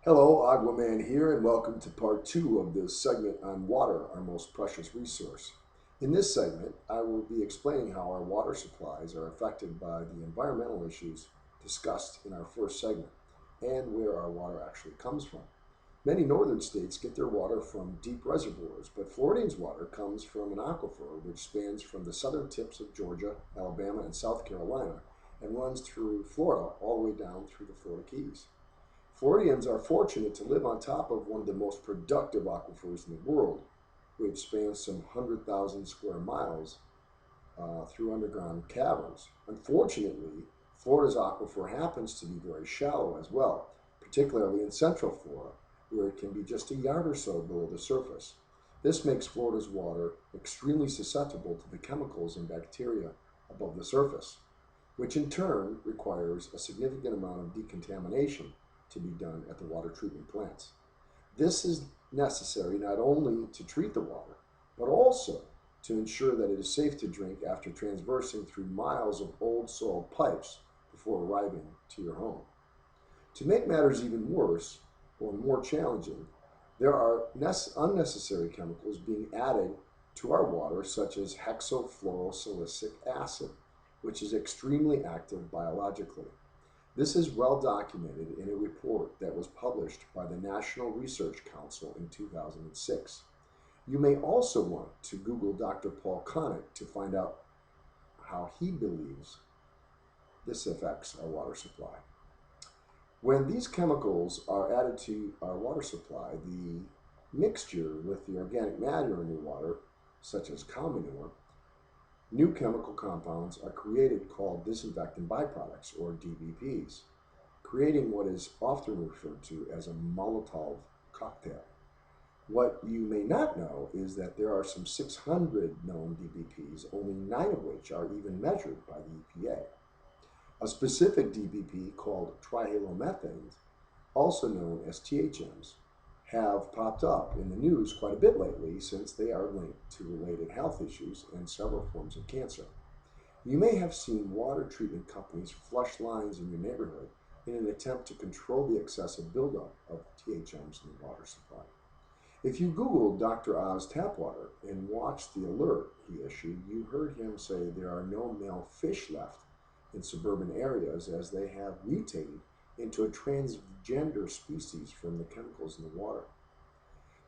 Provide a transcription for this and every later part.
Hello, Aquaman here, and welcome to part 2 of this segment on water, our most precious resource. In this segment, I will be explaining how our water supplies are affected by the environmental issues discussed in our first segment, and where our water actually comes from. Many northern states get their water from deep reservoirs, but Floridians' water comes from an aquifer which spans from the southern tips of Georgia, Alabama, and South Carolina, and runs through Florida all the way down through the Florida Keys. Floridians are fortunate to live on top of one of the most productive aquifers in the world, which spans some 100,000 square miles through underground caverns. Unfortunately, Florida's aquifer happens to be very shallow as well, particularly in central Florida, where it can be just a yard or so below the surface. This makes Florida's water extremely susceptible to the chemicals and bacteria above the surface, which in turn requires a significant amount of decontamination to be done at the water treatment plants. This is necessary not only to treat the water, but also to ensure that it is safe to drink after traversing through miles of old soiled pipes before arriving to your home. To make matters even worse or more challenging, there are unnecessary chemicals being added to our water, such as hexafluorosilicic acid, which is extremely active biologically. This is well documented in a report that was published by the National Research Council in 2006. You may also want to Google Dr. Paul Connick to find out how he believes this affects our water supply. When these chemicals are added to our water supply, the mixture with the organic matter in the water, such as cow manure, new chemical compounds are created called disinfectant byproducts, or DBPs, creating what is often referred to as a Molotov cocktail. What you may not know is that there are some 600 known DBPs, only 9 of which are even measured by the EPA. A specific DBP called trihalomethanes, also known as THMs, have popped up in the news quite a bit lately since they are linked to related health issues and several forms of cancer. You may have seen water treatment companies flush lines in your neighborhood in an attempt to control the excessive buildup of THMs in the water supply. If you Googled Dr. Oz tap water and watched the alert he issued, you heard him say there are no male fish left in suburban areas as they have mutated into a transgender species from the chemicals in the water.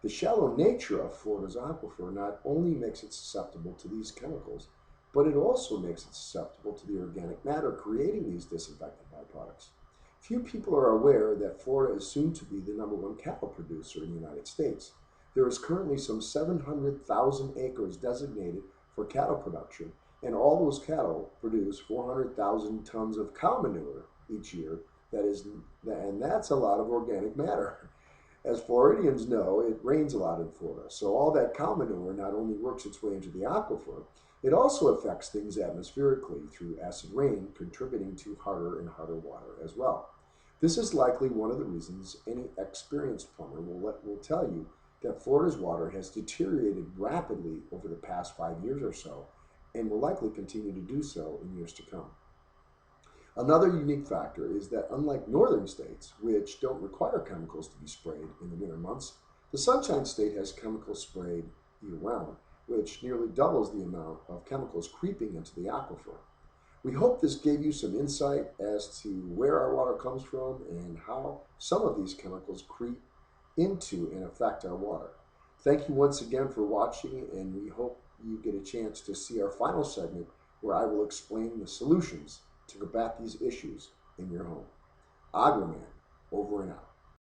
The shallow nature of Florida's aquifer not only makes it susceptible to these chemicals, but it also makes it susceptible to the organic matter creating these disinfectant byproducts. Few people are aware that Florida is soon to be the #1 cattle producer in the United States. There is currently some 700,000 acres designated for cattle production, and all those cattle produce 400,000 tons of cow manure each year. And that's a lot of organic matter. As Floridians know, it rains a lot in Florida, so all that cow manure not only works its way into the aquifer, it also affects things atmospherically through acid rain, contributing to harder and harder water as well. This is likely one of the reasons any experienced plumber will tell you that Florida's water has deteriorated rapidly over the past 5 years or so, and will likely continue to do so in years to come. Another unique factor is that unlike northern states, which don't require chemicals to be sprayed in the winter months, the Sunshine State has chemicals sprayed year-round, which nearly doubles the amount of chemicals creeping into the aquifer. We hope this gave you some insight as to where our water comes from and how some of these chemicals creep into and affect our water. Thank you once again for watching, and we hope you get a chance to see our final segment where I will explain the solutions to combat these issues in your home. Aquaman, over and out.